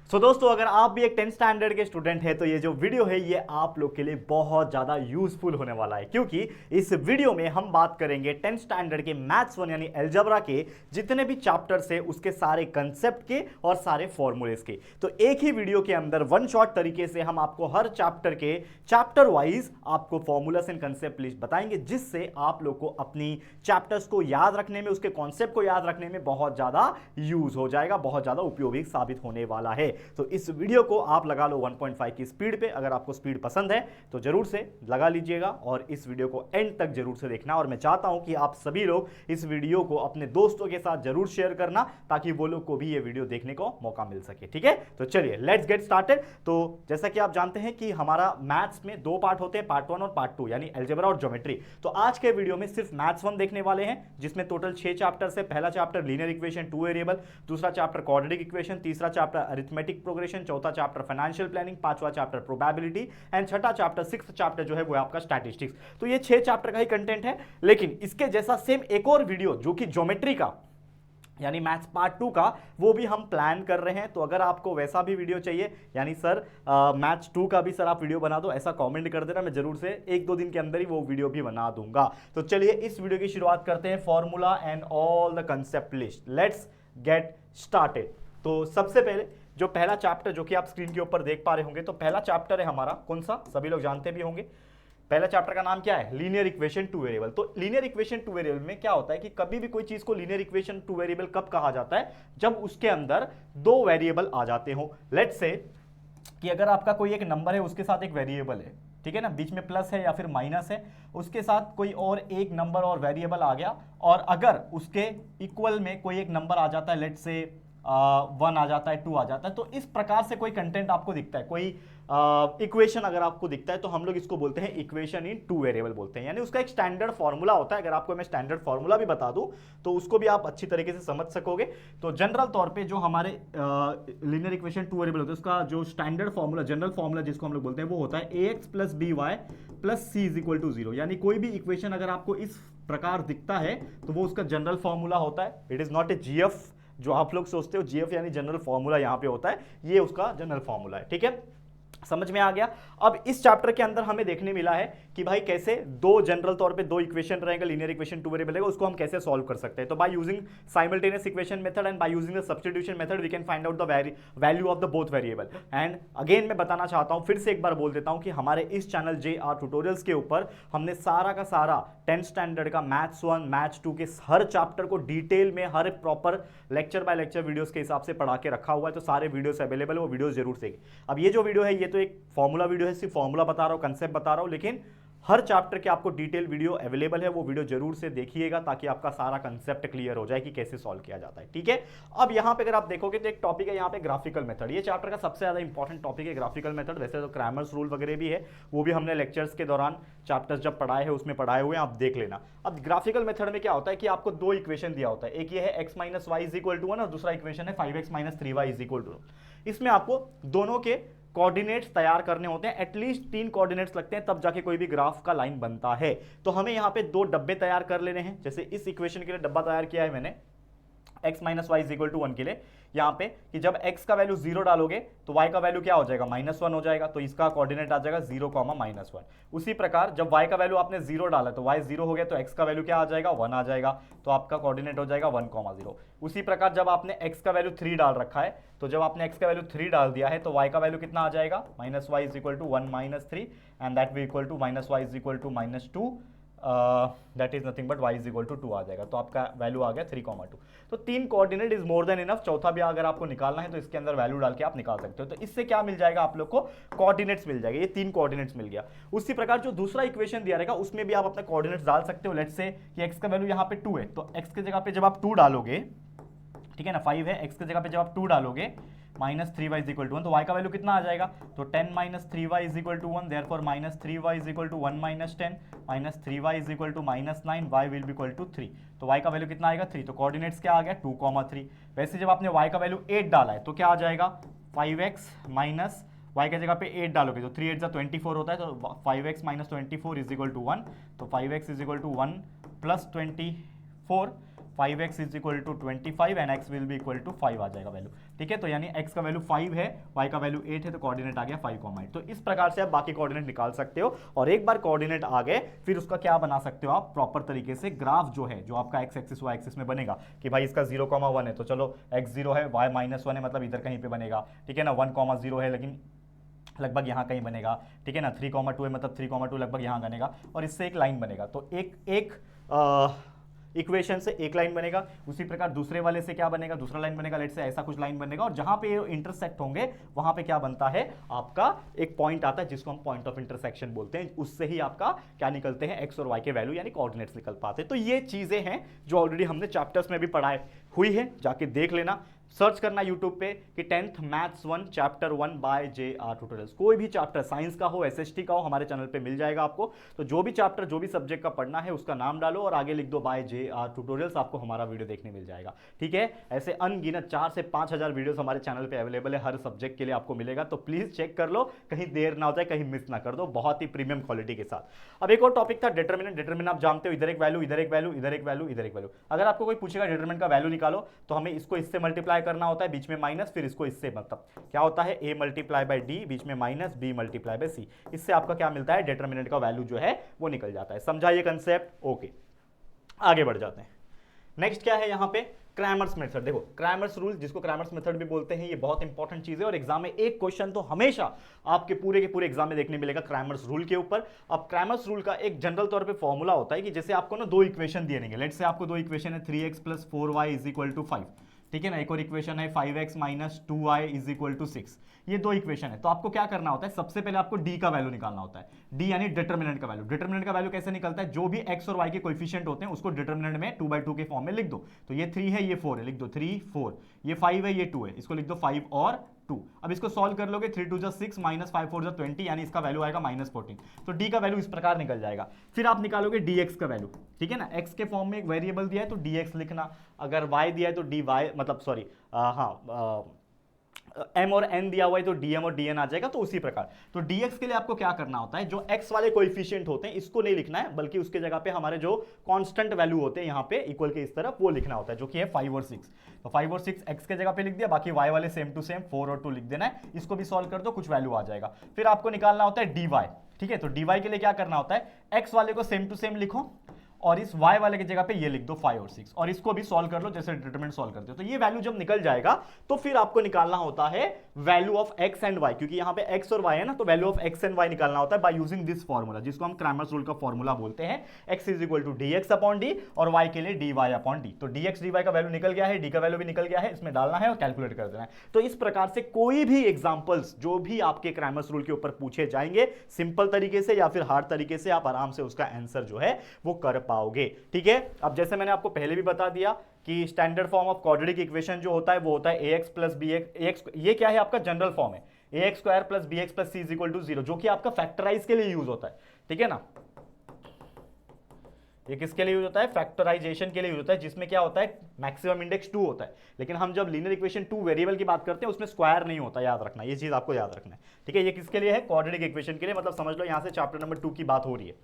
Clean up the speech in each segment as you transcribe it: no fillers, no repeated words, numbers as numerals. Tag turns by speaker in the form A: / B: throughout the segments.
A: दोस्तों, अगर आप भी एक 10th स्टैंडर्ड के स्टूडेंट हैं तो ये जो वीडियो है ये आप लोग के लिए बहुत ज़्यादा यूजफुल होने वाला है, क्योंकि इस वीडियो में हम बात करेंगे 10th स्टैंडर्ड के मैथ्स 1 यानी अलजेब्रा के जितने भी चैप्टर्स है उसके सारे कंसेप्ट के और सारे फॉर्मूलेस के। तो एक ही वीडियो के अंदर वन शॉट तरीके से हम आपको हर चैप्टर के चैप्टर वाइज आपको फॉर्मूलास एंड कंसेप्ट लिस्ट बताएंगे, जिससे आप लोग को अपनी चैप्टर्स को याद रखने में, उसके कॉन्सेप्ट को याद रखने में बहुत ज़्यादा यूज हो जाएगा, बहुत ज़्यादा उपयोगी साबित होने वाला है। तो इस वीडियो को आप लगा लो 1.5 की स्पीड पे। अगर आपको स्पीड पसंद है तो जरूर से लगा लीजिएगा और इस वीडियो को एंड तक जरूर से देखना। और मैं चाहता हूं कि आप सभी लोग इस वीडियो को अपने दोस्तों के साथ जरूर शेयर करना, ताकि वो लोग को भी ये वीडियो देखने को मौका मिल सके। ठीक है, तो चलिए लेट्स गेट स्टार्टेड। तो जैसा कि आप जानते हैं कि हमारा मैथ्स में दो पार्ट होते हैं, पार्ट 1 और पार्ट 2, यानी अलजेब्रा और ज्योमेट्री। तो आज के वीडियो में सिर्फ मैथ्स 1 देखने वाले हैं, जिसमें टोटल 6 चैप्टर्स है। पहला चैप्टर लीनियर इक्वेशन 2 वेरिएबल, दूसरा चैप्टर क्वाड्रेटिक इक्वेशन, तीसरा चैप्टर अरिथमेटिक प्रोग्रेशन, चौथा चैप्टर फाइनेंशियल प्लानिंग, पांचवा चैप्टर प्रोबेबिलिटी एंड छठा चैप्टर सिक्स्थ चैप्टर जो है वो आपका स्टैटिस्टिक्स। तो ये 6 चैप्टर का ही कंटेंट है। लेकिन इसके जैसा सेम एक और वीडियो जो कि ज्योमेट्री का यानी मैथ्स पार्ट 2 का, वो भी हम प्लान कर रहे हैं। तो अगर आपको वैसा भी वीडियो चाहिए, यानी सर मैथ्स 2 का भी सर आप वीडियो बना दो, ऐसा कमेंट कर देना, मैं जरूर से 1-2 दिन के अंदर ही वो वीडियो भी बना दूंगा। तो चलिए इस वीडियो की शुरुआत करते हैं, formula and all the concept list. Let's get started. तो सबसे पहले जो पहला चैप्टर जो कि आप स्क्रीन के ऊपर देख पा रहे होंगे, तो पहला चैप्टर है हमारा कौन सा, सभी लोग जानते भी होंगे। पहला चैप्टर का नाम क्या है, लीनियर इक्वेशन 2 वेरिएबल। तो लीनियर इक्वेशन 2 वेरिएबल में क्या होता है कि कभी भी कोई चीज को लीनियर इक्वेशन 2 वेरिएबल कब कहा जाता है, जब उसके अंदर 2 वेरिएबल आ जाते हो। लेट्स से कि अगर आपका कोई एक नंबर है, उसके साथ एक वेरिएबल है, ठीक है ना, बीच में प्लस है या फिर माइनस है, उसके साथ कोई और एक नंबर और वेरिएबल आ गया, और अगर उसके इक्वल में कोई एक नंबर आ जाता है, लेट्स से 1 आ जाता है, 2 आ जाता है, तो इस प्रकार से कोई कंटेंट आपको दिखता है, कोई इक्वेशन अगर आपको दिखता है, तो हम लोग इसको बोलते हैं इक्वेशन इन 2 वेरिएबल बोलते हैं। यानी उसका एक स्टैंडर्ड फॉर्मूला होता है। अगर आपको मैं स्टैंडर्ड फॉर्मूला भी बता दूं तो उसको भी आप अच्छी तरीके से समझ सकोगे। तो जनरल तौर पे जो हमारे लीनियर इक्वेशन 2 वेरिएबल होते हैं, उसका जो स्टैंडर्ड फॉर्मूला, जनरल फॉर्मूला जिसको हम लोग बोलते हैं, वो होता है ax plus b y plus c is equal to 0। यानी कोई भी इक्वेशन अगर आपको इस प्रकार दिखता है तो वो उसका जनरल फॉर्मूला होता है। It is not a GF जो आप लोग सोचते हो, जीएफ यानी जनरल फॉर्मूला यहां पे होता है, ये उसका जनरल फॉर्मूला है। ठीक है, समझ में आ गया। अब इस चैप्टर के अंदर हमें देखने मिला है कि भाई कैसे दो जनरल तौर पे दो इक्वेशन रहेगा, लीनियर इक्वेशन 2 वेरिएबल रहेगा, उसको हम कैसे सॉल्व कर सकते हैं। तो by using simultaneous equation method and by using the substitution method we can find out the value of the both variable. And again मैं बताना चाहता हूं, फिर से एक बार बोल देता हूं कि हमारे इस चैनल JR ट्यूटोरियल्स के ऊपर हमने सारा का सारा 10th स्टैंडर्ड का मैथ्स 1 मैथ्स 2 के हर चैप्टर को डिटेल में, हर proper lecture by lecture videos के हिसाब से पढ़ा के रखा हुआ है। तो सारे वीडियोस अवेलेबल है, वो वीडियोस जरूर से। अब ये जो वीडियो है ये तो एक फॉर्मूला वीडियो है, सिर्फ फॉर्मूला बता रहा हूं, कंसेप्ट बता रहा हूं, लेकिन हर चैप्टर के आपको डिटेल वीडियो अवेलेबल है, वो वीडियो जरूर से देखिएगा, ताकि आपका सारा कंसेप्ट क्लियर हो जाए कि कैसे सॉल्व किया जाता है। ठीक है, अब यहां पे अगर आप देखोगे तो एक टॉपिक है यहां पे ग्राफिकल मेथड। ये चैप्टर का सबसे ज्यादा इंपॉर्टेंट टॉपिक है ग्राफिकल मेथड। वैसे तो क्रैमर्स रूल वगैरह भी है, वो भी हमने लेक्चर्स के दौरान चैप्टर्स जब पढ़ाए हैं उसमें पढ़ाए हुए हैं, आप देख लेना। अब ग्राफिकल मेथड में क्या होता है कि आपको दो इक्वेशन दिया होता है, एक ये है x minus y is equal to 1 और दूसरा इक्वेशन है 5x minus 3y is equal to. इसमें आपको दोनों के कोऑर्डिनेट्स तैयार करने होते हैं, एटलीस्ट 3 कोऑर्डिनेट्स लगते हैं, तब जाके कोई भी ग्राफ का लाइन बनता है। तो हमें यहां पे 2 डब्बे तैयार कर लेने हैं। जैसे इस इक्वेशन के लिए डब्बा तैयार किया है मैंने x minus y is equal to 1 के लिए, यहां पे कि जब x का वैल्यू 0 डालोगे तो y का वैल्यू क्या हो जाएगा, -1 हो जाएगा। तो इसका कोऑर्डिनेट आ जाएगा 0, -1। उसी प्रकार जब y का वैल्यू आपने 0 डाला तो y 0 हो गया, तो x का वैल्यू क्या आ जाएगा, 1 आ जाएगा, तो आपका कोऑर्डिनेट हो जाएगा 1, 0। उसी प्रकार जब आपने x का वैल्यू 3 डाल रखा है, तो जब आपने x का वैल्यू 3 डाल दिया है तो y का वैल्यू कितना आ जाएगा, -y is equal to 1 - 3 and that भी equal to -y is equal to -2, that is nothing but y is equal to 2 आ जाएगा। तो आपका वैल्यू आ गया 3,2। तो 3 coordinate is more than enough. चौथा भी अगर आपको निकालना है तो इसके अंदर वैल्यू डाल के आप निकाल सकते हो। तो इससे क्या मिल जाएगा, आप लोग को कोऑर्डिनेट्स मिल जाएगा। ये 3 कोऑर्डिनेट्स मिल गया। उसी प्रकार जो दूसरा इक्वेशन दिया रहेगा उसमें भी आप अपने कोऑर्डिनेट्स डाल सकते हो। लेट्स से कि x का वैल्यू यहाँ पे 2 है, तो x की जगह पे जब आप 2 डालोगे, ठीक है ना, 5 है, x की जगह पे जब आप 2 डालोगे -3y इज इक्वल टू 1, तो y का वैल्यू कितना आ जाएगा, तो 10 - 3y is equal to 1, therefore -3y is equal to 1 - 10 -3y is equal to -9, y will be equal to 3। तो y का वैल्यू कितना आएगा, 3। तो कोऑर्डिनेट्स क्या आ गया, 2, 3। वैसे जब आपने y का वैल्यू 8 डाला है तो क्या आ जाएगा, 5x माइनस y की जगह पे 8 डालोगे तो 3 8 जा 24 होता है, तो 5x minus 24 is equal to 1। तो 5x is equal to 1 plus 24, 5x is equal to 25 and x will be equal to 5 आ जाएगा वैल्यू। ठीक है, तो यानी x का वैल्यू 5 है, y का वैल्यू 8 है, तो कोऑर्डिनेट आ गया 5, 8। तो इस प्रकार से आप बाकी कोऑर्डिनेट निकाल सकते हो, और एक बार कोऑर्डिनेट आ गए फिर उसका क्या बना सकते हो आप प्रॉपर तरीके से ग्राफ जो है, जो आपका x एक्सिस y एक्सिस में बनेगा कि भाई इसका 0,1 है तो चलो x 0 है, y -1 है, मतलब इधर कहीं पे बनेगा, ठीक है ना। 1,0 है लेकिन लगभग यहाँ कहीं बनेगा, ठीक है ना। 3,2 है मतलब 3,2 लगभग यहाँ बनेगा, और इससे एक लाइन बनेगा। तो एक इक्वेशन से एक लाइन बनेगा, उसी प्रकार दूसरे वाले से क्या बनेगा, दूसरा लाइन बनेगा, लेट से ऐसा कुछ लाइन बनेगा, और जहां पे इंटरसेक्ट होंगे वहां पे क्या बनता है, आपका एक पॉइंट आता है जिसको हम पॉइंट ऑफ इंटरसेक्शन बोलते हैं। उससे ही आपका क्या निकलते हैं, एक्स और वाई के वैल्यू यानी कोऑर्डिनेट्स निकल पाते हैं। तो ये चीजें हैं जो ऑलरेडी हमने चैप्टर्स में भी पढ़ाई हुई है, जाके देख लेना, सर्च करना यूट्यूब पे कि 10th maths 1 chapter 1 by JR tutorials. कोई भी चैप्टर साइंस का हो, SST का हो, हमारे चैनल पे मिल जाएगा आपको। तो जो भी चैप्टर, जो भी सब्जेक्ट का पढ़ना है उसका नाम डालो और आगे लिख दो बाय JR ट्यूटोरियल्स, आपको हमारा वीडियो देखने मिल जाएगा, ठीक है। ऐसे अनगिनत 4 से 5,000 वीडियोस हमारे चैनल पे अवेलेबल है, हर सब्जेक्ट के लिए आपको मिलेगा। तो प्लीज चेक कर लो, कहीं देर ना हो जाए, कहीं मिस ना कर दो, बहुत ही प्रीमियम क्वालिटी के साथ। अब एक और टॉपिक था डिटरमिनेंट। डिटरमिनेंट आप जानते हो, इधर एक वैल्यू, इधर एक वैल्यू, इधर एक वैल्यू, इधर एक वैल्यू। अगर आपको कोई पूछेगा डिटरमिनेंट का वैल्यू निकालो, तो हमें इसको इससे मल्टीप्लाई करना होता है, बीच में माइनस, फिर इसको इससे, मतलब क्या होता है a मल्टीप्लाई बाय डी, बीच में माइनस b मल्टीप्लाई बाय सी। इससे आपका क्या मिलता है, डिटरमिनेंट का वैल्यू जो है वो निकल जाता है। समझा ये कंसेप्ट? ओके, आगे बढ़ जाते हैं। नेक्स्ट क्या है यहाँ पे, क्रैमर्स मेथड। देखो क्रैमर्स रूल, जिसको क्रैमर्स मेथड भी बोलते हैं, ये बहुत इंपॉर्टेंट चीज है, और एग्जाम में एक क्वेश्चन तो हमेशा आपके पूरे के पूरे एग्जाम में देखने मिलेगा क्रैमर्स रूल के ऊपर। अब क्रैमर्स रूल का एक जनरल तौर पे फॉर्मूला होता है कि जैसे आपको ना दो इक्वेशन दिए रहेंगे, लेट से आपको दो इक्वेशन है 3x + 4y = 5, ठीक है ना। एक और इक्वेशन है 5x - 2y = 6। ये दो इक्वेशन है, तो आपको क्या करना होता है, सबसे पहले आपको d का वैल्यू निकालना होता है। d यानी डिटरमिनेंट का वैल्यू। डिटरमिनेंट का वैल्यू कैसे निकलता है, जो भी x और y के कोएफिशिएंट होते हैं उसको डिटरमिनेंट में 2/2 के फॉर्म में लिख दो। तो ये 3 है, ये 4 है, लिख दो 3 4, ये 5 है, ये 2 है, इसको लिख दो 5 और 2। अब इसको सॉल्व कर लोगे, 3 2 6 -5 4 20, यानी इसका वैल्यू आएगा -14। तो d का वैल्यू इस प्रकार निकल जाएगा। फिर आप निकालोगे dx का वैल्यू, ठीक है ना। x के फॉर्म में एक वेरिएबल दिया है तो dx लिखना, अगर y दिया है तो dy, मतलब सॉरी m और n दिया हुआ है तो dm और dn आ जाएगा। तो उसी प्रकार तो dx के लिए आपको क्या करना होता है, जो x वाले कोएफिशिएंट होते हैं इसको नहीं लिखना है, बल्कि उसके जगह पे हमारे जो कांस्टेंट वैल्यू होते हैं यहाँ पे इक्वल के इस तरफ, वो लिखना होता है, जो कि है 5 और 6। तो 5 और 6 x के जगह पे लिख दिया, बाकी y वाले सेम टू सेम 4 और 2 लिख देना है। इसको भी सॉल्व कर दो, कुछ वैल्यू आ जाएगा। फिर आपको निकालना होता है dy, ठीक है। तो dy के लिए क्या करना होता है, x वाले को सेम टू सेम लिखो और इस y वाले की जगह पे ये लिख दो 5 और 6, और इसको भी सॉल्व कर लो जैसे डिटरमिनेंट सॉल्व करते हो। तो ये वैल्यू जब निकल जाएगा तो फिर आपको निकालना होता है value of x and y, क्योंकि यहाँ पे x और y है ना, तो value of x and y निकालना होता है बाय यूजिंग दिस फॉर्मूला, जिसको हम क्रैमर्स रूल का फॉर्मूला बोलते हैं। x = dx/d और y के लिए dy/d। तो dx dy का वैल्यू निकल गया है, d का वैल्यू भी निकल गया है, इसमें डालना है और कैलकुलेट कर देना है। तो इस प्रकार से कोई भी एग्जांपल्स जो भी आपके क्रैमर्स रूल के ऊपर पूछे जाएंगे, सिंपल तरीके से या फिर हार्ड तरीके से, आप आराम से उसका आंसर जो है वो कर पाओगे, ठीक है। अब जैसे मैंने आपको पहले भी बता दिया कि standard form of quadratic equation जो होता है वो होता है ax + bx, ये क्या है आपका जनरल फॉर्म है, ax² + bx + c = 0, जो कि आपका फैक्टराइज के लिए यूज होता है, ठीक है ना। ये किसके लिए यूज होता है, फैक्टराइजेशन के लिए यूज होता है, जिसमें क्या होता है, मैक्सिमम इंडेक्स 2 होता है। लेकिन हम जब लीनियर इक्वेशन 2 वेरिएबल की बात करते हैं उसमें स्क्वायर नहीं होता, याद रखना, ये चीज आपको याद रखना है, ठीक है। ये किसके लिए है, क्वाड्रेटिक इक्वेशन के लिए, मतलब समझ लो यहां से चैप्टर नंबर 2 की बात हो रही है,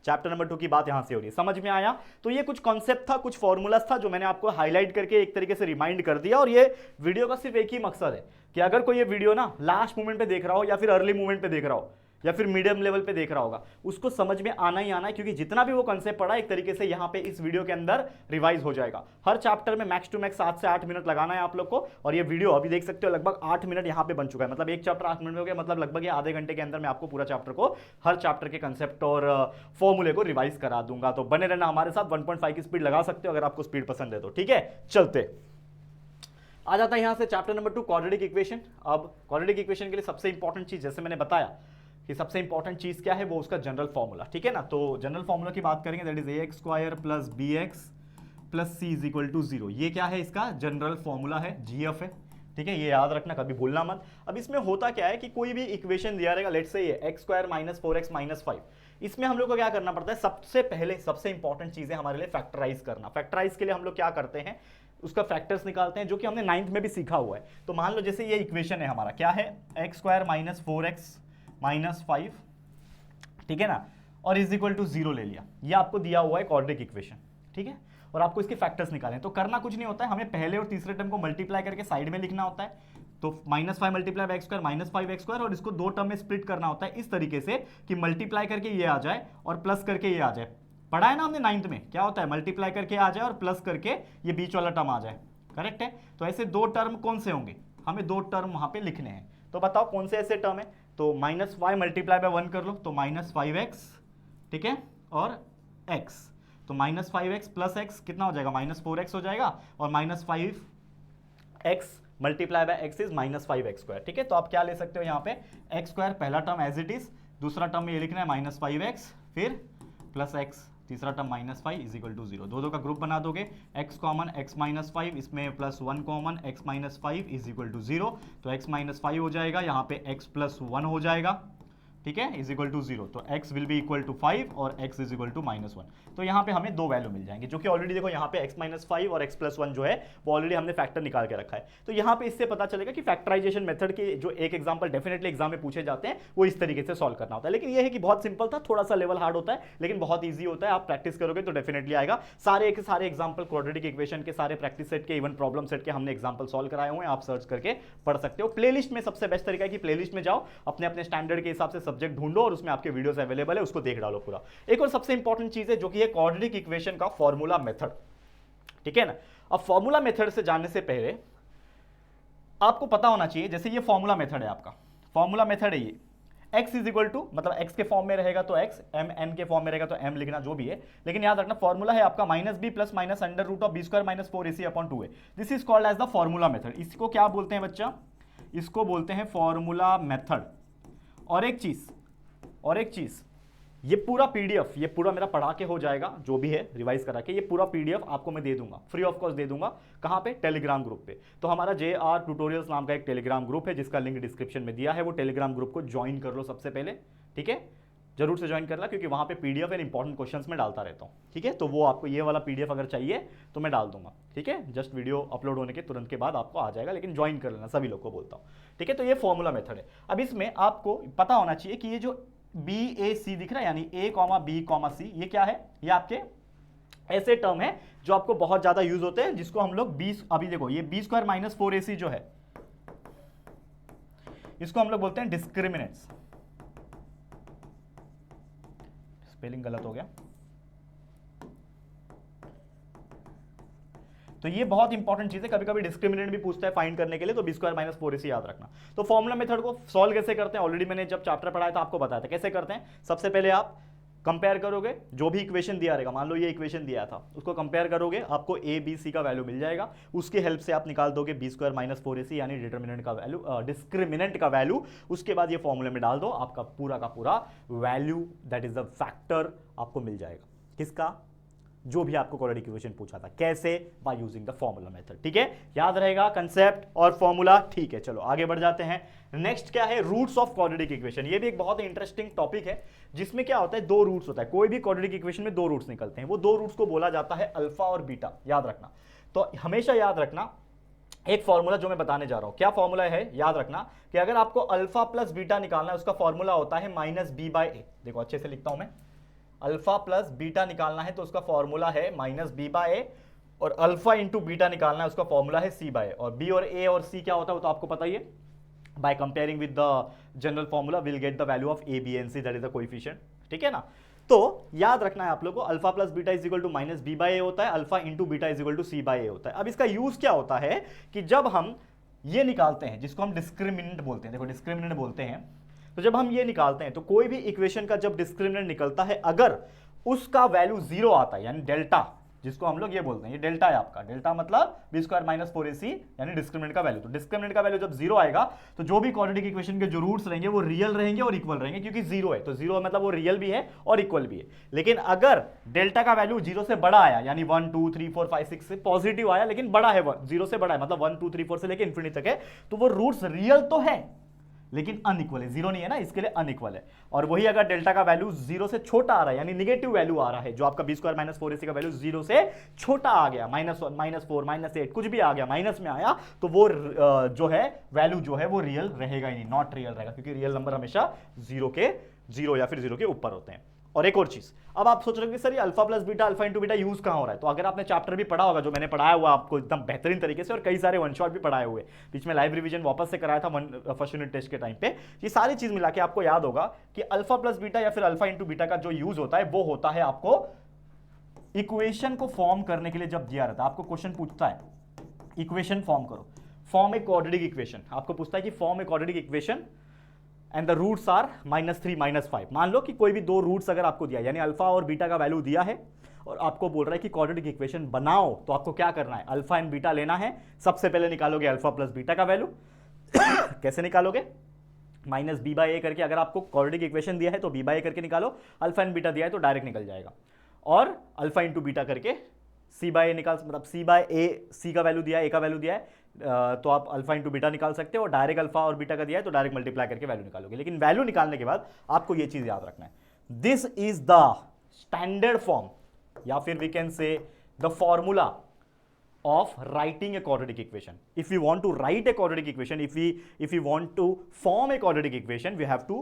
A: चैप्टर नंबर 2 की बात यहां से हो रही है, समझ में आया। तो ये कुछ कॉन्सेप्ट था, कुछ फॉर्मूलाज था जो मैंने आपको हाईलाइट करके एक तरीके से रिमाइंड कर दिया। और ये वीडियो का सिर्फ एक ही मकसद है कि अगर कोई ये वीडियो ना लास्ट मोमेंट पे देख रहा हो या फिर अर्ली मोमेंट पे देख रहा हो या फिर मीडियम लेवल पे देख रहा होगा, उसको समझ में आना ही आना है, क्योंकि जितना भी वो कंसेप्ट पढ़ा एक तरीके से यहाँ पे इस वीडियो के अंदर रिवाइज हो जाएगा। हर चैप्टर में मैक्स टू मैक्स 7 से 8 मिनट लगाना है आप लोग को, और ये वीडियो अभी देख सकते हो लगभग 8 मिनट यहाँ पे बन चुका है, मतलब एक चैप्टर 8 मिनट में हो गया, मतलब लगभग ये आधे घंटे के अंदर मैं आपको पूरा चैप्टर को, हर चैप्टर के कंसेप्ट और फॉर्मूले को रिवाइज करा दूंगा। तो बने रहना हमारे साथ, 1.5 की स्पीड लगा सकते हो अगर आपको स्पीड पसंद है तो, ठीक है। चलते आ जाता है यहाँ से चैप्टर नंबर 2 क्वाड्रेटिक इक्वेशन। अब क्वाड्रेटिक इक्वेशन के लिए सबसे इंपॉर्टेंट चीज, जैसे मैंने बताया कि सबसे इंपॉर्टेंट चीज क्या है, वो उसका जनरल फॉर्मूला, ठीक है ना। तो जनरल फॉर्मूला की बात करेंगे, that is ax² + bx + c = 0। ये क्या है, इसका जनरल फॉर्मूला है, gf है, ठीक है। ये याद रखना, कभी भूलना मत। अब इसमें होता क्या है कि कोई भी इक्वेशन दिया रहेगा, लेट्स से ये x² - 4x - 5, इसमें हम लोग को क्या करना पड़ता है, सबसे पहले सबसे इंपॉर्टेंट चीज है हमारे लिए फैक्टराइज करना। फैक्टराइज के लिए हम लोग क्या करते हैं, उसका फैक्टर्स निकालते हैं, जो कि हमने 9th में भी सीखा हुआ है। तो मान लो जैसे ये इक्वेशन है हमारा, क्या है, x² - 4x - 5, ठीक है ना, और = 0 ले लिया। ये आपको दिया हुआ है क्वाड्रेटिक इक्वेशन, ठीक है, और आपको इसके फैक्टर्स निकालें। तो करना कुछ नहीं होता है, हमें पहले और तीसरे टर्म को मल्टीप्लाई करके साइड में लिखना होता है, तो -5 multiply by x square -5x², और इसको दो टर्म में स्प्लिट करना होता है इस तरीके से कि मल्टीप्लाई करके ये आ जाए और प्लस करके ये आ जाए। पढ़ा है ना हमने 9th में, क्या होता है मल्टीप्लाई करके आ जाए और प्लस करके ये बीच वाला टर्म आ जाए, करेक्ट है। तो ऐसे दो टर्म कौन से होंगे, हमें दो टर्म वहां पे लिखने हैं, तो बताओ कौन से ऐसे टर्म है। तो -5 मल्टीप्लाई बाय 1 कर लो तो -5x, ठीक है, और x, तो -5x प्लस x कितना हो जाएगा, -4x हो जाएगा, और -5x multiply by x is -5x², ठीक है। तो आप क्या ले सकते हो यहाँ पे x² पहला टर्म एज इट इज, दूसरा टर्म में ये लिखना है -5x, फिर प्लस x, तीसरा टर्म -5 इज इक्वल टू 0। दो का ग्रुप बना दोगे, x कॉमन x -5, इसमें +1 common x -5 is equal to 0, तो x -5 हो जाएगा, यहाँ पे x +1 हो जाएगा, ठीक है, इज इक्वल टू 0, तो x will be equal to 5 और x इज इक्वल टू -1। तो यहाँ पे हमें दो वैल्यू मिल जाएंगे, जो कि ऑलरेडी देखो यहाँ पे x -5 और x +1 जो है वो ऑलरेडी हमने फैक्टर निकाल के रखा है। तो यहाँ पे इससे पता चलेगा कि फैक्टराइजेशन मेथड के जो एक एग्जांपल डेफिनेटली एग्जाम में पूछे जाते हैं वो इस तरीके से सॉल्व करना होता है। लेकिन ये है कि बहुत सिंपल था, थोड़ा सा लेवल हार्ड होता है लेकिन बहुत ईजी होता है, आप प्रैक्टिस करोगे तो डेफिनेटली आएगा। सारे के सारे एग्जाम्पल क्वाड्रेटिक इक्वेशन के, सारे प्रैक्टिस सेट के, इवन प्रॉब्लम सेट के हमने एग्जाम्पल सॉल्व कराए हुए हैं, आप सर्च करके पढ़ सकते हो। प्लेलिस्ट में सबसे बेस्ट तरीका है कि प्लेलिस्ट में जाओ, अपने अपने स्टैंडर्ड के हिसाब से सब्जेक्ट ढूंढो और उसमें आपके वीडियोस अवेलेबल है, उसको देख डालो पूरा। एक और सबसे इंपॉर्टेंट चीज है जो कि है क्वाड्रेटिक इक्वेशन का फॉर्मूला मेथड, ठीक है ना। अब फॉर्मूला मेथड से जानने से पहले आपको पता होना चाहिए, जैसे ये फॉर्मूला मेथड है, आपका फॉर्मूला मेथड है ये, x इज इक्वल टू, मतलब x के फॉर्म में रहेगा तो x, m n के फॉर्म में रहेगा तो m लिखना, जो भी है, लेकिन याद रखना फॉर्मूला है आपका -b plus minus under root of b² - 4ac/2a। This is called as the formula method. इसको क्या बोलते हैं बच्चा, इसको बोलते हैं फॉर्मूला मेथड। और एक चीज, ये पूरा पीडीएफ, ये पूरा मेरा पढ़ा के हो जाएगा, जो भी है रिवाइज करा के, ये पूरा पीडीएफ आपको मैं दे दूंगा, फ्री ऑफ कॉस्ट दे दूंगा। कहां पे, टेलीग्राम ग्रुप पे। तो हमारा JR ट्यूटोरियल्स नाम का एक टेलीग्राम ग्रुप है जिसका लिंक डिस्क्रिप्शन में दिया है, वो टेलीग्राम ग्रुप को ज्वाइन कर लो सबसे पहले, ठीक है, जरूर से ज्वाइन कर ला, क्योंकि वहां पे पीडीएफ एंड इंपॉर्टेंट क्वेश्चंस में डालता रहता हूं, ठीक है। तो वो आपको ये वाला पीडीएफ अगर चाहिए तो मैं डाल दूंगा, ठीक है, जस्ट वीडियो अपलोड होने के तुरंत के बाद आपको आ जाएगा, लेकिन ज्वाइन कर लेना, सभी लोग को बोलता हूं, ठीक है। तो ये फॉर्मूला मेथड है। अब इसमें आपको पता होना चाहिए कि ये जो BAC दिख रहा है, यानी A, B, C, ये क्या है, ये आपके ऐसे टर्म है जो आपको बहुत ज्यादा यूज होते हैं, जिसको हम लोग अभी देखो ये b² - 4ac जो है, इसको हम लोग बोलते हैं डिस्क्रिमिनेंट्स। स्पेलिंग गलत हो गया, तो ये बहुत इंपॉर्टेंट चीज है, कभी कभी डिस्क्रिमिनेंट भी पूछता है फाइंड करने के लिए, तो b² - 4ac याद रखना। तो फॉर्मूला मेथड को सॉल्व कैसे करते हैं, ऑलरेडी मैंने जब चैप्टर पढ़ाया था आपको बताया था कैसे करते हैं। सबसे पहले आप कंपेयर करोगे, जो भी इक्वेशन दिया रहेगा, मान लो ये इक्वेशन दिया था, उसको कंपेयर करोगे, आपको a b c का वैल्यू मिल जाएगा, उसके हेल्प से आप निकाल दोगे b² - 4ac यानी डिटरमिनेंट का वैल्यू, डिस्क्रिमिनेंट का वैल्यू। उसके बाद ये फॉर्मूले में डाल दो, आपका पूरा का पूरा value, that is the factor आपको मिल जाएगा, किसका, जो भी आपको क्वाड्रेटिक इक्वेशन पूछा था, कैसे, bye using the formula method, ठीक है। याद रहेगा कंसेप्ट और फॉर्मूला, ठीक है। चलो आगे बढ़ जाते हैं। नेक्स्ट क्या है, रूट्स ऑफ क्वाड्रेटिक इक्वेशन। ये भी एक बहुत ही इंटरेस्टिंग टॉपिक है, जिसमें क्या होता है, दो रूट्स होता है, कोई भी क्वाड्रेटिक इक्वेशन में दो रूट्स निकलते हैं, वो दो रूट्स को बोला जाता है अल्फा और बीटा, याद रखना। तो हमेशा याद रखना एक फॉर्मूला जो मैं बताने जा रहा हूं, क्या फॉर्मूला है, याद रखना कि अगर आपको अल्फा प्लस बीटा निकालना है, उसका फॉर्मूला होता है -b/a। देखो अच्छे से लिखता हूं मैं, अल्फा प्लस बीटा निकालना है तो उसका फॉर्मूला है -b/a, और अल्फा इंटू बीटा निकालना है, उसका फॉर्मूला है c/a। और b और a और c क्या होता है वो तो आपको पता ही है, by comparing with the general formula will get the value of a, b and c, that is the coefficient, ठीक है ना। तो याद रखना है आप लोगों को, alpha plus beta is equal to -b/a होता है, alpha into beta is equal to c/a होता है। अब इसका यूज क्या होता है कि जब हम ये निकालते हैं, जिसको हम डिस्क्रिमिनेंट बोलते हैं, देखो डिस्क्रिमिनेंट बोलते हैं, तो जब हम ये निकालते हैं तो कोई भी इक्वेशन का जब डिस्क्रिमिनेंट निकलता है, अगर उसका वैल्यू 0 आता है, यानी डेल्टा, जिसको हम लोग ये बोलते हैं, ये डेल्टा है आपका, डेल्टा मतलब b² - 4ac यानी डिस्क्रिमिनेंट का वैल्यू। तो डिस्क्रिमिनेंट का वैल्यू जब 0 आएगा तो जो भी क्वाड्रेटिक इक्वेशन के जो रूट्स रहेंगे वो रियल रहेंगे और इक्वल रहेंगे, क्योंकि 0 है, तो 0 मतलब वो रियल भी है और इक्वल भी है। लेकिन अगर डेल्टा का वैल्यू 0 से बड़ा आया, यानी 1 2 3 4 5 6 से पॉजिटिव आया, लेकिन बड़ा है, 0 से बड़ा है, मतलब 1 2 3 4 से लेकर इंफिनिटी तक है, तो वो रूट्स रियल तो है लेकिन अनइक्वल है, 0 नहीं है ना, इसके लिए अनइक्वल है। और वही अगर डेल्टा का वैल्यू 0 से छोटा आ रहा है, यानी निगेटिव वैल्यू आ रहा है, जो आपका b² - 4ac का वैल्यू 0 से छोटा आ गया, -1 -4 -8 कुछ भी आ गया, माइनस में आया, तो वो जो है वैल्यू जो है वो रियल रहेगा ही नहीं, नॉट रियल रहेगा, क्योंकि रियल नंबर हमेशा 0 या फिर 0 के ऊपर होते हैं। और एक और चीज, अब आप सोच रहे हो कि सर ये alpha plus beta, alpha into beta use कहां हो रहा है, तो अगर आपने चैप्टर भी पढ़ा होगा जो मैंने पढ़ाया हुआ आपको एकदम बेहतरीन तरीके से, और कई सारे वन शॉट भी पढ़ाए हुए, बीच में लाइव रिवीजन वापस से कराया था फर्स्ट यूनिट टेस्ट के टाइम पे, ये सारी चीज मिला के आपको याद होगा कि अल्फा प्लस बीटा या फिर अल्फा इंटू बीटा का जो यूज होता है वो होता है आपको इक्वेशन को फॉर्म करने के लिए। जब दिया रहता है आपको क्वेश्चन पूछता है इक्वेशन फॉर्म करो, फॉर्म ए क्वाड्रेटिक इक्वेशन, आपको पूछता है कि form a quadratic equation and the roots are -3 -5। मान लो कि कोई भी दो रूट्स अगर आपको दिया, यानी अल्फा और बीटा का वैल्यू दिया है और आपको बोल रहा है कि क्वाड्रेटिक इक्वेशन बनाओ, तो आपको क्या करना है, अल्फा एंड बीटा लेना है। सबसे पहले निकालोगे अल्फा प्लस बीटा का वैल्यू कैसे निकालोगे, -b/a करके, अगर आपको क्वाड्रेटिक इक्वेशन दिया है तो b/a करके निकालो, अल्फा एंड बीटा दिया है तो डायरेक्ट निकल जाएगा, और अल्फा इंटू बीटा करके c/a निकाल, मतलब c/a, c का वैल्यू दिया है, a का वैल्यू दिया है, तो आप अल्फा इंटू बीटा निकाल सकते हो, और डायरेक्ट अल्फा और बीटा का दिया है तो डायरेक्ट मल्टीप्लाई करके वैल्यू निकालोगे। लेकिन वैल्यू निकालने के बाद आपको ये चीज याद रखना है, this is the standard form, या फिर we can say the formula of writing a quadratic equation. If we want to write a quadratic equation, if we want to form a quadratic equation, we have to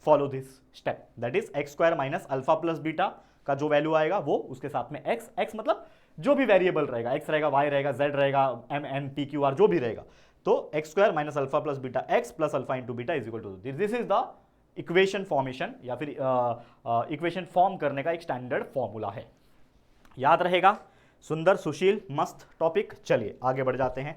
A: follow this step, that is x square minus alpha plus beta का जो value आएगा वो उसके साथ में x मतलब जो भी वेरिएबल रहेगा, x रहेगा, y रहेगा, z रहेगा, m n p q r जो भी रहेगा, तो x square minus alpha plus beta x plus alpha into beta is equal to this is the equation formation, या फिर इक्वेशन फॉर्म करने का एक स्टैंडर्ड फॉर्मूला है। याद रहेगा, सुंदर, सुशील, मस्त टॉपिक। चलिए आगे बढ़ जाते हैं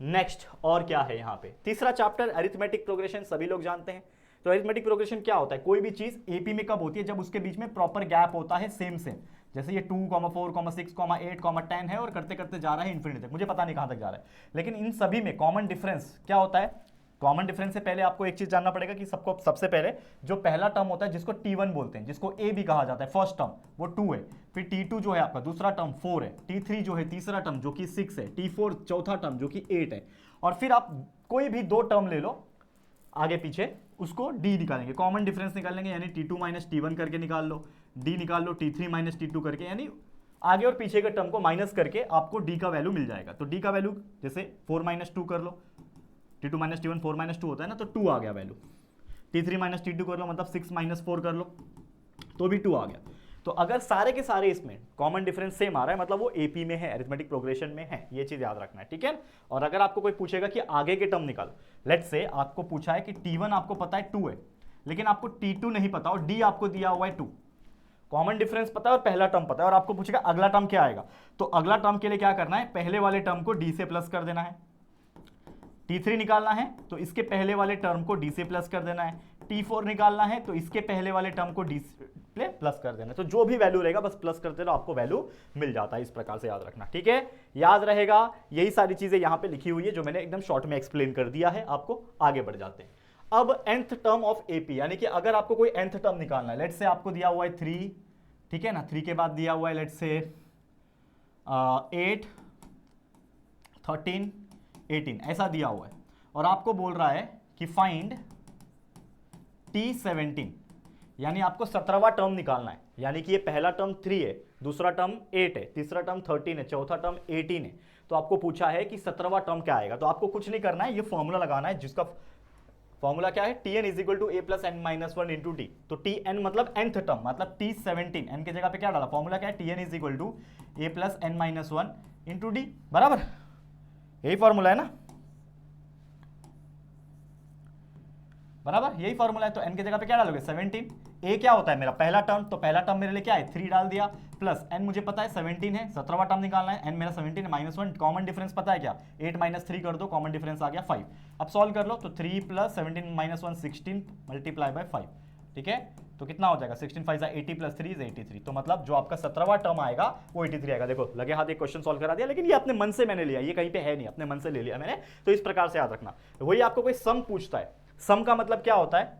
A: नेक्स्ट। और क्या है यहाँ पे, तीसरा चैप्टर अरिथमेटिक प्रोग्रेशन, सभी लोग जानते हैं। तो अरिथमेटिक प्रोग्रेशन क्या होता है, कोई भी चीज एपी में कब होती है, जब उसके बीच में प्रॉपर गैप होता है सेम सेम, जैसे ये 2, 4, 6, 8, 10 है और करते करते जा रहा है इन्फिनिटी तक, मुझे पता नहीं कहां तक जा रहा है, लेकिन इन सभी में कॉमन डिफरेंस क्या होता है। कॉमन डिफरेंस से पहले आपको एक चीज जानना पड़ेगा कि सबको सबसे पहले जो पहला टर्म होता है जिसको T1 बोलते हैं, जिसको A भी कहा जाता है, फर्स्ट टर्म वो 2 है, फिर T2 जो है आपका दूसरा टर्म 4 है, T3 जो है तीसरा टर्म जो कि 6 है, T4 चौथा टर्म जो कि 8 है, और फिर आप कोई भी दो टर्म ले लो आगे पीछे, उसको D निकालेंगे, कॉमन डिफरेंस निकालेंगे, यानी T2 माइनस T1 करके निकाल लो, D निकाल लो, T3 माइनस T2 करके, यानी आगे और पीछे के टर्म को माइनस करके आपको D का वैल्यू मिल जाएगा। तो D का वैल्यू जैसे 4 माइनस 2 कर लो, T2 माइनस T1 4 माइनस 2 होता है ना, तो 2 आ गया वैल्यू। T3 माइनस T2 कर लो, मतलब 6 माइनस 4 कर लो तो भी 2 आ गया। तो अगर सारे के सारे इसमें कॉमन डिफरेंस सेम आ रहा है, मतलब वो एपी में है, अरिथमेटिक प्रोग्रेशन में है, ये चीज याद रखना है, ठीक है। और अगर आपको कोई पूछेगा कि आगे के टर्म निकालो, लेट्स से आपको पूछा है कि T1 आपको पता है 2 है, लेकिन आपको T2 नहीं पता और D आपको दिया हुआ है 2, कॉमन डिफरेंस पता है और पहला टर्म पता है, और आपको पूछेगा अगला टर्म क्या आएगा, तो अगला टर्म के लिए क्या करना है, पहले वाले टर्म को D से प्लस कर देना है, T3 निकालना है तो इसके पहले वाले टर्म को D से प्लस कर देना है, T4 निकालना है तो इसके पहले वाले टर्म को D से प्लस कर देना है, तो जो भी वैल्यू रहेगा बस प्लस करते रहो, आपको वैल्यू मिल जाता है। इस प्रकार से याद रखना, ठीक है, याद रहेगा। यही सारी चीजें यहाँ पे लिखी हुई है जो मैंने एकदम शॉर्ट में एक्सप्लेन कर दिया है आपको। आगे बढ़ जाते हैं। अब nth टर्म ऑफ एपी, यानी कि अगर आपको कोई nth टर्म निकालना है, लेट्स से आपको दिया हुआ है 3, ठीक है ना, 3 के बाद दिया हुआ है लेट्स से 8, 13, 18 ऐसा दिया हुआ है, और आपको बोल रहा है कि फाइंड T17, यानी आपको 17वां टर्म निकालना है, यानी कि ये पहला टर्म 3 है, दूसरा टर्म 8 है, तीसरा टर्म 13 है, चौथा टर्म 18 है, तो आपको पूछा है कि 17वां टर्म क्या आएगा। तो आपको कुछ नहीं करना है, ये फॉर्मूला लगाना है, जिसका फॉर्मूला क्या है, Tn is equal to a plus n minus 1 into t. तो Tn मतलब nth टर्म, मतलब T17, n की जगह पे क्या डाला, फॉर्मूला क्या है, Tn is equal to a plus n minus 1 into d, बराबर, यही फॉर्मूला है ना, बराबर यही फॉर्मूला है। तो n की जगह पे क्या डालोगे, 17, a क्या होता है मेरा पहला टर्म, तो पहला टर्म मेरे लिए क्या है 3 डाल दिया, प्लस n मुझे पता है 17 है, 17वां टर्म निकालना है, n मेरा 17 है, माइनस 1, कॉमन डिफरेंस पता है क्या, 8 माइनस 3 कर दो, कॉमन डिफरेंस आ गया 5। अब सॉल्व कर लो, तो 3 प्लस 17 माइनस 1 16 मल्टीप्लाई बाय 5, ठीक है, तो कितना हो जाएगा, 16 5 80 प्लस 3 इज 83। तो मतलब जो आपका 17वां टर्म आएगा वो 83 आएगा। देखो लगे हाथ एक क्वेश्चन सॉल्व करा दिया, लेकिन ये अपने मन से मैंने लिया, ये कहीं पे है नहीं, अपने मन से ले लिया मैंने। तो इस प्रकार से याद रखना। वही आपको कोई सम पूछता है, सम का मतलब क्या होता है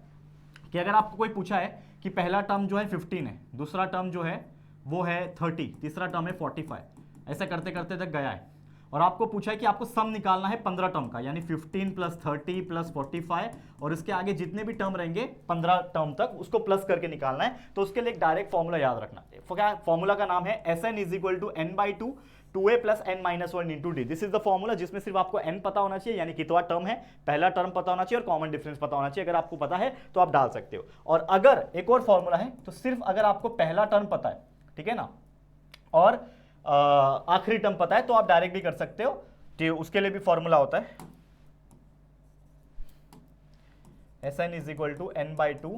A: कि अगर आपको कोई पूछा है कि पहला टर्म जो है 15 है, दूसरा टर्म जो है वो है 30, तीसरा टर्म है 45, ऐसा करते करते तक गया है, और आपको पूछा है कि आपको सम निकालना है 15 टर्म का, यानी 15 प्लस 30 प्लस 45, और इसके आगे जितने भी टर्म रहेंगे 15 टर्म तक उसको प्लस करके निकालना है। तो उसके लिए एक डायरेक्ट फॉर्मूला याद रखना, फॉर्मूला का नाम है Sn is equal to n by 2 2a plus n minus one into d. This is the formula जिसमें सिर्फ आपको n पता होना चाहिए, यानी कितना टर्म है, पहला टर्म पता होना चाहिए और कॉमन डिफरेंस पता होना चाहिए। अगर आपको पता है तो आप डाल सकते हो। और अगर एक और फॉर्मूला है, तो सिर्फ अगर आपको पहला टर्म पता है, ठीक है ना, और आखिरी टर्म पता है, तो आप डायरेक्ट भी कर सकते हो। तो उसके लिए भी फॉर्मूला होता है Sn is equal to n/2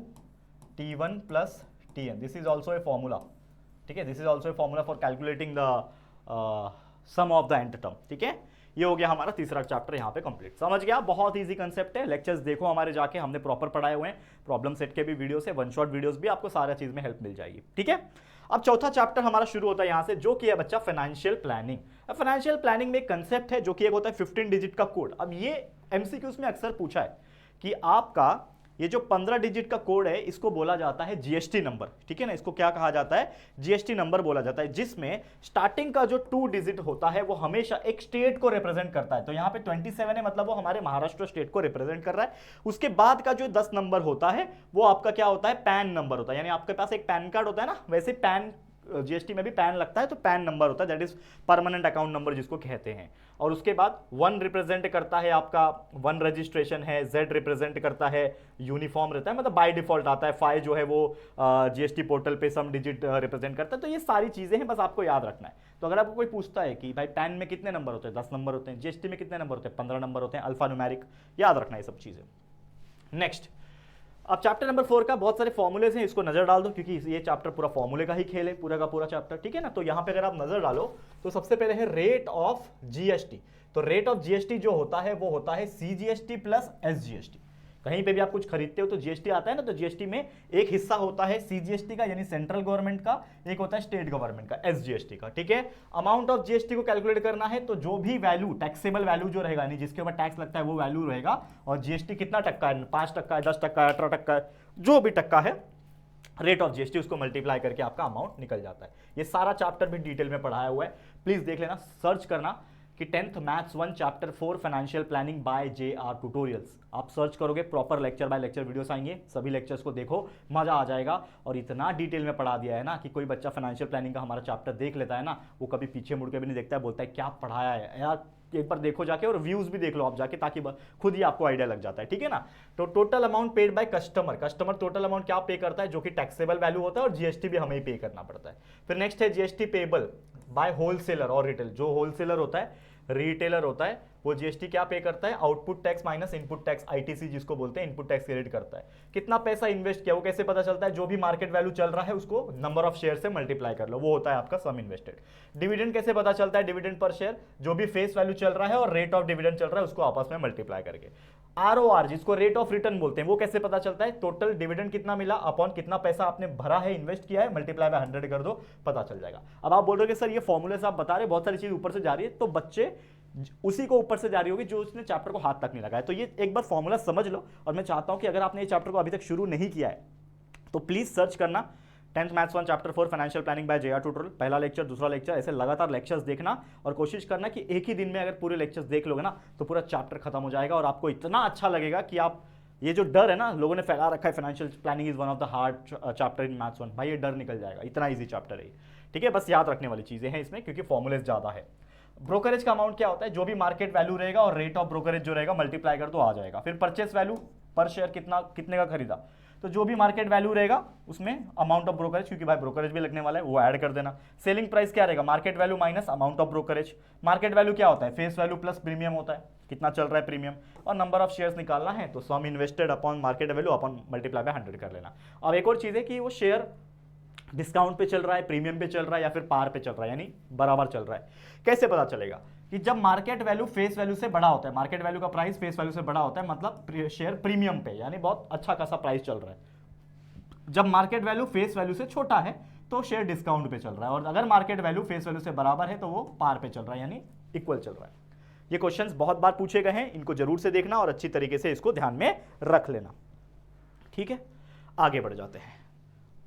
A: T1 plus Tn। This is also a formula, ठीक है, this is also a formula for calculating the sum of the nth term. ठीक है, ये हो गया हमारा तीसरा चैप्टर यहाँ पे कंप्लीट। समझ गया, बहुत इजी कंसेप्ट है। लेक्चर्स देखो हमारे जाके, हमने प्रॉपर पढ़ाए हुए हैं, प्रॉब्लम सेट के भी वीडियोस है, वन शॉट वीडियोस भी, आपको सारा चीज में हेल्प मिल जाएगी। ठीक है, अब चौथा चैप्टर हमारा शुरू होता है यहाँ से, जो कि है बच्चा फाइनेंशियल प्लानिंग। अब फाइनेंशियल प्लानिंग में एक कंसेप्ट है जो कि एक होता है 15 डिजिट का कोड। अब ये एमसीक्यूज में अक्सर पूछा है कि आपका ये जो 15 डिजिट का कोड है, इसको बोला जाता है जीएसटी नंबर। ठीक है ना, इसको क्या कहा जाता है, जीएसटी नंबर बोला जाता है, जिसमें स्टार्टिंग का जो 2 डिजिट होता है वो हमेशा एक स्टेट को रिप्रेजेंट करता है। तो यहाँ पे 27 है, मतलब वो हमारे महाराष्ट्र स्टेट को रिप्रेजेंट कर रहा है। उसके बाद का जो 10 नंबर होता है वो आपका क्या होता है, पैन नंबर होता है। यानी आपके पास एक पैन कार्ड होता है ना, वैसे पैन जीएसटी में भी पैन लगता है, तो पैन नंबर होता है, that is permanent account number जिसको कहते हैं। और उसके बाद 1 रिप्रेजेंट करता है आपका 1 रजिस्ट्रेशन है, Z रिप्रेजेंट करता है यूनिफॉर्म रहता है, मतलब बाय डिफॉल्ट आता है। 5 जो है वो जीएसटी पोर्टल पे सम डिजिट रिप्रेजेंट करता है। तो ये सारी चीजें हैं, बस आपको याद रखना है। तो अगर आपको कोई पूछता है कि भाई पैन में कितने नंबर होते हैं, 10 नंबर होते हैं, जीएसटी में कितने नंबर होते हैं, 15 नंबर होते हैं, अल्फा न्यूमेरिक, याद रखना ये सब चीजें। नेक्स्ट, अब चैप्टर नंबर 4 का बहुत सारे फॉर्मूलेज हैं, इसको नजर डाल दो, क्योंकि ये चैप्टर पूरा फॉर्मूले का ही खेल है, पूरा का पूरा चैप्टर। ठीक है ना, तो यहां पे अगर आप नजर डालो तो सबसे पहले है रेट ऑफ जीएसटी। तो रेट ऑफ जीएसटी जो होता है वो होता है सीजीएसटी प्लस एसजीएसटी। कहीं पे भी आप कुछ खरीदते हो तो जीएसटी आता है ना, तो जीएसटी में एक हिस्सा होता है सीजीएसटी का, यानी सेंट्रल गवर्नमेंट का, एक होता है स्टेट गवर्नमेंट का, एसजीएसटी का। ठीक है, अमाउंट ऑफ जीएसटी को कैलकुलेट करना है, तो जो भी वैल्यू, टैक्सेबल वैल्यू जो रहेगा, यानी जिसके ऊपर टैक्स लगता है वो वैल्यू रहेगा। और जीएसटी कितना टक्का है, 5% है, 10% है, 18% है, जो भी टक्का है, रेट ऑफ जीएसटी, उसको मल्टीप्लाई करके आपका अमाउंट निकल जाता है। ये सारा चैप्टर भी डिटेल में पढ़ाया हुआ है, प्लीज देख लेना, सर्च करना कि 10th maths 1 chapter 4 financial planning by JR tutorials. आप सर्च करोगे, proper lecture by lecture videos आएंगे, सभी लेक्चर्स को देखो, मजा आ जाएगा। और इतना डिटेल में पढ़ा दिया है ना कि कोई बच्चा फाइनेंशियल प्लानिंग का हमारा चैप्टर देख लेता है ना, वो कभी पीछे मुड़ के भी नहीं देखता है, बोलता है क्या पढ़ाया है यार, एक बार देखो जाके, और व्यूज भी देख लो आप जाके, ताकि खुद ही आपको आइडिया लग जाता है। ठीक है ना, तो total amount paid by customer, customer total amount क्या पे करता है, जो कि टैक्सेबल वैल्यू होता है, और जीएसटी भी हमें ही पे करना पड़ता है। फिर नेक्स्ट है जीएसटी पेबल बाय होलसेलर और रिटेल। जो होलसेलर होता है, रिटेलर होता है, वो जीएसटी क्या पे करता है, output tax minus input tax, ITC जिसको बोलते हैं, इनपुट टैक्स क्रेडिट करता है। कितना पैसा इन्वेस्ट किया वो कैसे पता चलता है, जो भी मार्केट वैल्यू चल रहा है उसको नंबर ऑफ शेयर से मल्टीप्लाई कर लो, वो होता है आपका सम इन्वेस्टेड। डिविडेंड कैसे पता चलता है, डिविडेंड पर शेयर, जो भी फेस वैल्यू चल रहा है और रेट ऑफ डिविडेंड चल रहा है, उसको आपस में मल्टीप्लाई करके। आरओआर जिसको रेट ऑफ रिटर्न बोलते हैं, वो कैसे पता चलता है, टोटल डिविडेंड कितना मिला अपॉन कितना पैसा आपने भरा है, इन्वेस्ट किया है, मल्टीप्लाई बाय 100 कर दो, पता चल जाएगा। अब आप बोल रहे हो कि सर ये फॉर्मूले से आप बता रहे, बहुत सारी चीज ऊपर से जा रही है, तो बच्चे उसी को ऊपर से जारी होगी जो उसने चैप्टर को हाथ तक नहीं लगाया। तो ये एक बार फॉर्मूला समझ लो। और मैं चाहता हूं कि अगर आपने ये चैप्टर को अभी तक शुरू नहीं किया है तो प्लीज सर्च करना 10th maths 1 chapter 4 financial planning by JR tutorial, पहला लेक्चर, दूसरा लेक्चर, ऐसे लगातार लेक्चर्स देखना, और कोशिश करना कि एक ही दिन में अगर पूरे लेक्चर्स देख लोगे ना तो पूरा चैप्टर खत्म हो जाएगा, और आपको इतना अच्छा लगेगा कि आप, ये जो डर है ना लोगों ने फैला रखा है, financial planning is one of the hard chapter in maths 1, भाई ये डर निकल जाएगा, इतना ईजी चैप्टर है। ठीक है, बस याद रखने वाली चीजें हैं इसमें, क्योंकि फॉर्मूलेज ज्यादा है। ब्रोकरेज का अमाउंट क्या होता है, जो भी मार्केट वैल्यू रहेगा और रेट ऑफ ब्रोकरेज जो रहेगा मल्टीप्लाई कर दो, आ जाएगा। फिर परचेस वैल्यू पर शेयर कितने का खरीदा, तो जो भी मार्केट वैल्यू रहेगा उसमें अमाउंट ऑफ ब्रोकरेज, क्योंकि भाई ब्रोकरेज भी लगने वाला है, वो ऐड कर देना। सेलिंग प्राइस क्या रहेगा, market value minus amount of brokerage. Market value क्या होता है, फेस वैल्यू प्लस प्रीमियम होता है, कितना चल रहा है प्रीमियम। और नंबर ऑफ शेयर्स निकालना है, तो sum invested upon market value upon multiply by 100 कर लेना। अब एक और चीज है कि वो शेयर डिस्काउंट पे चल रहा है, प्रीमियम पे चल रहा है, या फिर पार पे चल रहा है, यानी बराबर चल रहा है। कैसे पता चलेगा, कि जब मार्केट वैल्यू फेस वैल्यू से बड़ा होता है, मार्केट वैल्यू का प्राइस फेस वैल्यू से बड़ा होता है, मतलब शेयर प्रीमियम पे, यानी बहुत अच्छा खासा प्राइस चल रहा है। जब मार्केट वैल्यू फेस वैल्यू से छोटा है तो शेयर डिस्काउंट पे चल रहा है, और अगर मार्केट वैल्यू फेस वैल्यू से बराबर है तो वो पार पे चल रहा है, यानी इक्वल चल रहा है। ये क्वेश्चंस बहुत बार पूछे गए हैं, इनको जरूर से देखना और अच्छी तरीके से इसको ध्यान में रख लेना। ठीक है, आगे बढ़ जाते हैं,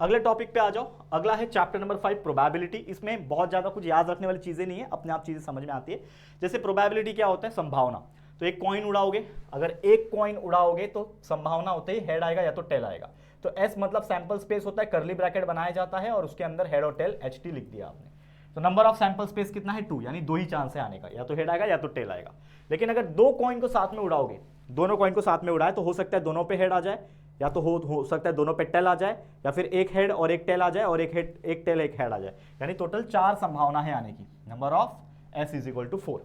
A: अगले टॉपिक पे आ जाओ। अगला है चैप्टर नंबर 5 प्रोबेबिलिटी। इसमें बहुत ज्यादा कुछ याद रखने वाली चीजें नहीं है, अपने आप चीजें समझ में आती है। जैसे प्रोबेबिलिटी क्या होता है, संभावना। तो एक कॉइन उड़ाओगे, अगर एक कॉइन उड़ाओगे तो संभावना होते ही हेड आएगा या तो टेल आएगा। तो एस मतलब सैंपल स्पेस होता है, कर्ली ब्रैकेट बनाया जाता है और उसके अंदर हेड और टेल HT लिख दिया आपने। तो नंबर ऑफ सैंपल स्पेस कितना है 2, यानी 2 ही चांस है आने का, या तो हेड आएगा या तो टेल आएगा। लेकिन अगर 2 कॉइन को साथ में उड़ाओगे, दोनों कॉइन को साथ में उड़ाए तो हो सकता है दोनों पे हेड आ जाए, या तो हो सकता है दोनों पे टेल आ जाए, या फिर एक हेड और एक टेल आ जाए, और एक टेल एक हेड आ जाए, यानी टोटल 4 संभावना है आने की। Number of s is equal to 4।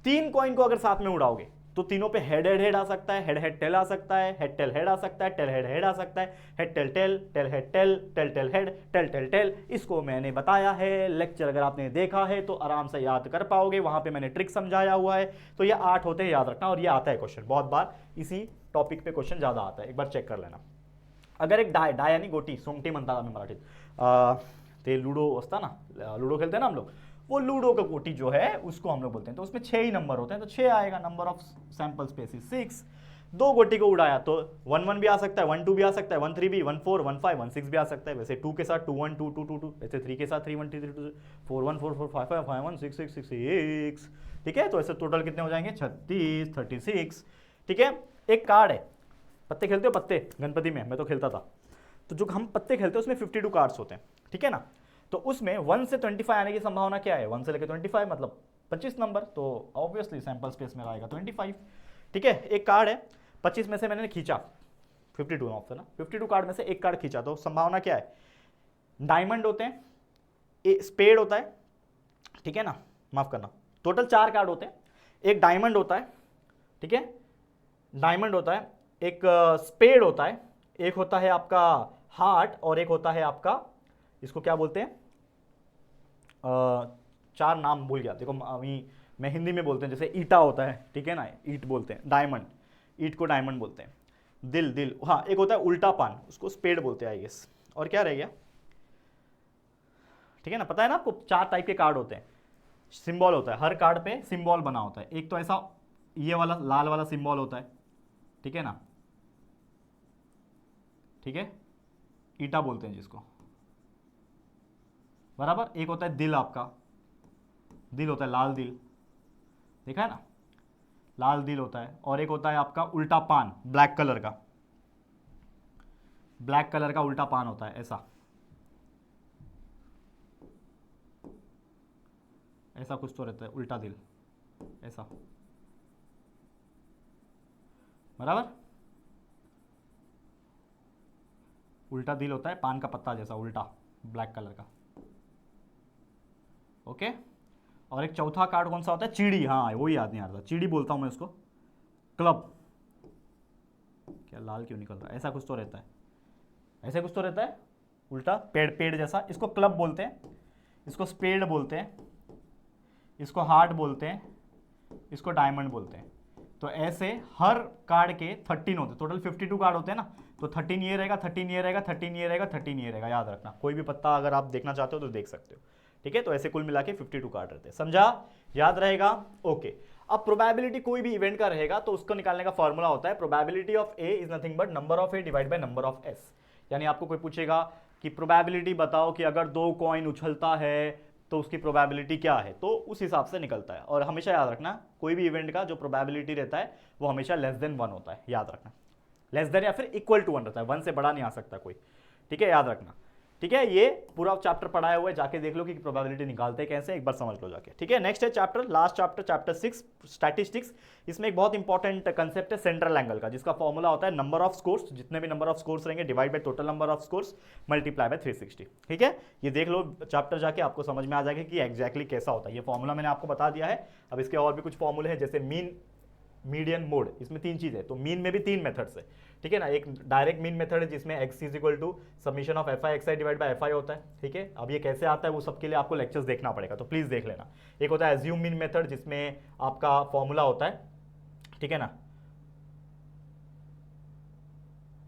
A: 3 coin को अगर साथ में उड़ाओगे तो तीनों पे हेड हेड हेड आ सकता है, हेड हेड टेल आ सकता है, हेड टेल हेड आ सकता है, टेल हेड हेड आ सकता है, head tail tail, tail head tail, tail tail head, tail tail tail. इसको मैंने बताया है, लेक्चर अगर आपने देखा है तो आराम से याद कर पाओगे, वहां पे मैंने ट्रिक समझाया हुआ है। तो ये 8 होते हैं, याद रखना। और ये आता है क्वेश्चन बहुत बार, इसी टॉपिक पे क्वेश्चन ज्यादा आता है, एक बार चेक कर लेना। अगर एक डाय यानी गोटी, सोंगटी म्हणतात आम्ही मराठीत, ते लूडो असता ना, लूडो खेलते हैं ना हम लोग, वो लूडो का गोटी जो है उसको हम लोग बोलते हैं। तो उसमें 6 ही नंबर होते हैं, तो 6 आएगा। Number of sample space is 6। 2 गोटी को उड़ाया तो 1 1 भी आ सकता है, 1 2 भी आ सकता है, 1 3 भी, 1 4 1 5 1 6 भी आ सकता है। वैसे 2 के साथ 2 1 2 2 2 2, वैसे 3 के साथ 3 1 3 3 2 4 1 4 4 5 5 5 1 6 6 6 6। ठीक है, तो ऐसे टोटल कितने हो जाएंगे 36 36। ठीक है, एक कार्ड है, पत्ते खेलते हो पत्ते, गणपति में मैं तो खेलता था, तो जो हम पत्ते खेलते हैं उसमें 52 कार्ड्स होते हैं। ठीक है ना, तो उसमें 1 से 25 आने की संभावना क्या है, 1 से लेकर 25 मतलब 25 नंबर, तो ऑब्वियसली सैंपल स्पेस में आएगा 25। ठीक है, एक कार्ड है, 25 में से मैंने खींचा 52 ऑप्शन ना, 52 कार्ड में से एक कार्ड खींचा, तो संभावना क्या है, डायमंड होते हैं, स्पेड होता है, ठीक है ना, माफ करना, टोटल 4 कार्ड होते हैं, एक डायमंड होता है, ठीक है, डायमंड होता है, एक स्पेड होता है, एक होता है आपका हार्ट, और एक होता है आपका, इसको क्या बोलते हैं, 4 नाम भूल गया, देखो अभी मैं हिंदी में बोलते हैं, जैसे ईटा होता है, ठीक है ना, ईट बोलते हैं, डायमंड, ईट को डायमंड बोलते हैं, दिल दिल, हाँ एक होता है उल्टा पान, उसको स्पेड बोलते हैं आई गेस। और क्या रह गया, ठीक है ना, पता है ना आपको, 4 टाइप के कार्ड होते हैं, सिंबल होता है, हर कार्ड पे सिंबल बना होता है। एक तो ऐसा ये वाला लाल वाला सिंबल होता है, ठीक है ना, ठीक है, ईटा बोलते हैं जिसको, बराबर। एक होता है दिल, आपका दिल होता है, लाल दिल, देखा है ना, लाल दिल होता है। और एक होता है आपका उल्टा पान, ब्लैक कलर का, ब्लैक कलर का उल्टा पान होता है, ऐसा ऐसा कुछ तो रहता है, उल्टा दिल ऐसा, बराबर, उल्टा दिल होता है, पान का पत्ता जैसा उल्टा, ब्लैक कलर का। ओके, और एक चौथा कार्ड कौन सा होता है, चीड़ी, हाँ वो याद नहीं आ रहा, चीड़ी बोलता हूं मैं उसको, क्लब, क्या लाल क्यों निकल रहा है, ऐसा कुछ तो रहता है, ऐसे कुछ तो रहता है, उल्टा पेड़ पेड़ जैसा, इसको क्लब बोलते हैं, इसको स्पेड बोलते हैं, इसको हार्ट बोलते हैं, इसको डायमंड बोलते हैं। तो ऐसे हर कार्ड के 13 होते हैं, टोटल 52 कार्ड होते हैं ना, तो 13 ये रहेगा, 13 ये रहेगा, 13 ये रहेगा, 13 ये रहेगा, याद रखना। कोई भी पत्ता अगर आप देखना चाहते हो तो देख सकते हो, ठीक है। तो ऐसे कुल मिला के 52 कार्ड रहते हैं, समझा, याद रहेगा, ओके। अब प्रोबेबिलिटी कोई भी इवेंट का रहेगा तो उसको निकालने का फॉर्मूला होता है, probability of A is nothing but number of A divide by number of S. यानी आपको कोई पूछेगा कि प्रोबेबिलिटी बताओ कि अगर 2 कॉइन उछलता है तो उसकी प्रोबेबिलिटी क्या है, तो उस हिसाब से निकलता है। और हमेशा याद रखना, कोई भी इवेंट का जो प्रोबेबिलिटी रहता है वो हमेशा लेस देन 1 होता है, याद रखना, लेस देन या फिर इक्वल टू 1 रहता है, 1 से बड़ा नहीं आ सकता कोई, ठीक है, याद रखना, ठीक है। ये पूरा चैप्टर पढ़ाया हुआ है, जाके देख लो कि प्रोबेबिलिटी निकालते कैसे, एक बार समझ लो जाके, ठीक है। नेक्स्ट है chapter, last chapter, chapter 6 statistics. इसमें एक बहुत इंपॉर्टेंट कंसेप्ट है सेंट्रल एंगल का, जिसका फॉर्मूला होता है नंबर ऑफ स्कोर्स, जितने भी नंबर ऑफ स्कोर्स रहेंगे divide by total number of scores multiply by 360, ठीक है। ये देख लो चैप्टर जाके, आपको समझ में आ जाएगा कि एग्जैक्टली कैसा होता है। ये फॉर्मूला मैंने आपको बता दिया है। अब इसके और भी कुछ फॉर्मूले हैं, जैसे मीन, मीडियन, मोड, इसमें 3 चीज है। तो मीन में भी 3 मेथड्स है, ठीक है ना। एक डायरेक्ट मीन मेथड है जिसमें x is equal to summation of f i x i divide by f i होता है, ठीक है। अब ये कैसे आता है वो सबके लिए आपको लेक्चर्स देखना पड़ेगा, तो प्लीज देख लेना। एक होता है एज्यूम मीन मेथड, जिसमें आपका फॉर्मूला होता है, ठीक है ना,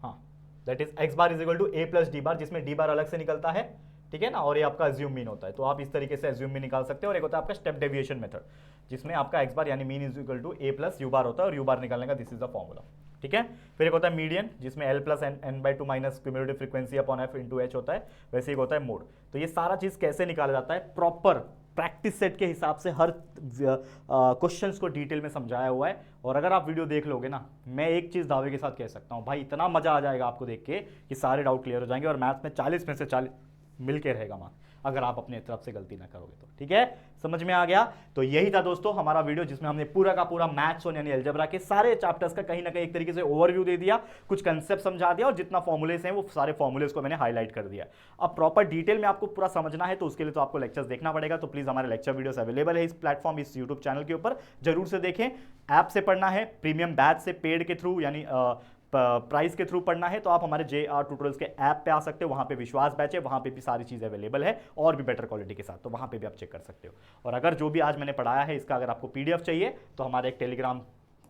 A: हाँ, that is x bar is equal to a plus d bar, जिसमें डी बार अलग से निकलता है, ठीक है ना। और ये आपका एज्यूम मीन होता है, तो आप इस तरीके से एज्यूम मीन निकाल सकते हो। और एक होता है आपका स्टेप डेविएशन मेथड, जिसमें आपका x बार यानी mean is equal to a plus u bar होता है, और यू बार निकालने का दिस इज द फॉर्मूला, ठीक है। फिर एक होता है मीडियन, जिसमें l plus n by 2 minus cumulative frequency upon f into h होता है। वैसे एक होता है मोड। तो ये सारा चीज कैसे निकाला जाता है, प्रॉपर प्रैक्टिस सेट के हिसाब से हर क्वेश्चंस को डिटेल में समझाया हुआ है। और अगर आप वीडियो देख लोगे ना, मैं एक चीज दावे के साथ कह सकता हूँ भाई, इतना मजा आ जाएगा आपको देख के कि सारे डाउट क्लियर हो जाएंगे, और मैथ्स में 40 में से 40 मिल के रहेगा मार्क्स। अगर आप अपने तरफ से गलती ना करोगे तो। ठीक है, समझ में आ गया? तो यही था दोस्तों हमारा वीडियो, जिसमें हमने पूरा का पूरा मैथ्स यानी अलजेब्रा के सारे चैप्टर्स का कहीं ना कहीं एक तरीके से ओवरव्यू दे दिया, कुछ कंसेप्ट समझा दिया, और जितना फॉर्मूलेस हैं वो सारे फॉर्मूलेस को मैंने हाईलाइट कर दिया। अब प्रॉपर डिटेल में आपको पूरा समझना है तो उसके लिए तो आपको लेक्चर्स देखना पड़ेगा। तो प्लीज हमारे लेक्चर वीडियोस अवेलेबल है इस प्लेटफॉर्म, इस यूट्यूब चैनल के ऊपर, जरूर से देखें। ऐप से पढ़ना है, प्रीमियम बैच से पेड के थ्रू यानी प्राइस के थ्रू पढ़ना है तो आप हमारे JR ट्यूटोरियल्स के ऐप पे आ सकते हो, वहां पे विश्वास बैच है, वहां पे भी सारी चीजें अवेलेबल है और भी बेटर क्वालिटी के साथ, तो वहां पे भी आप चेक कर सकते हो। और अगर जो भी आज मैंने पढ़ाया है इसका अगर आपको PDF चाहिए तो हमारा एक टेलीग्राम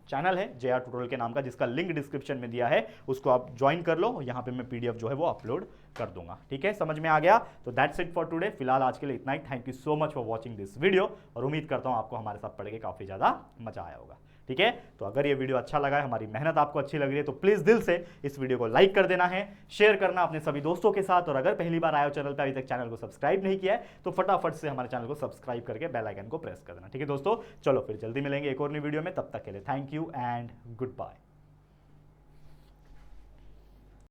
A: चैनल है JR ट्यूटोरियल के नाम का, जिसका लिंक डिस्क्रिप्शन में दिया है, उसको आप ज्वाइन कर लो, यहाँ पे मैं PDF जो है वो अपलोड कर दूंगा। ठीक है, समझ में आ गया? तो दैट्स इट फॉर टुडे। फिलहाल आज के लिए इतना ही। Thank you so much for watching this video, और उम्मीद करता हूँ आपको हमारे साथ पढ़ के काफी ज्यादा मजा आया होगा। ठीक है, तो अगर ये वीडियो अच्छा लगा है, हमारी मेहनत आपको अच्छी लग रही है, तो प्लीज दिल से इस वीडियो को लाइक कर देना है, शेयर करना अपने सभी दोस्तों के साथ, और अगर पहली बार आए हो चैनल पे, अभी तक चैनल को सब्सक्राइब नहीं किया है तो फटाफट से हमारे चैनल को सब्सक्राइब करके बेल आइकन को प्रेस कर देना। ठीक है दोस्तों, चलो फिर जल्दी मिलेंगे एक और नई वीडियो में, तब तक के लिए thank you and good bye.